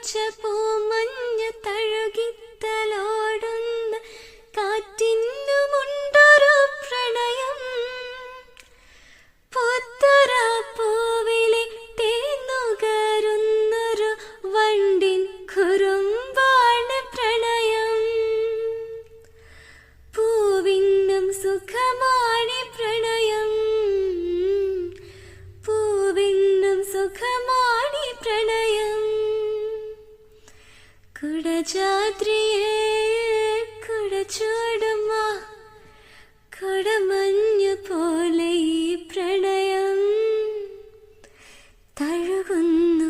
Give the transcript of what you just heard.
പച്ച പൂമഞ്ഞ തഴുകിത്തലോടുന്ന കാറ്റിന്നുമുണ്ടൊരു പ്രണയം. പൂത്തുറ പൂവിലെ തേന്നുകരുന്നൊരു വണ്ടിൻ കുറുമ്പാണ് പ്രണയം. പൂവിനും സുഖമാണി പ്രണയം, പൂവിനും സുഖമാണി പ്രണയം. കുടജാദ്രിയെ കുടചൂടുമ്മ, കുടമഞ്ഞു പോലെ ഈ പ്രണയം തഴുകുന്നു.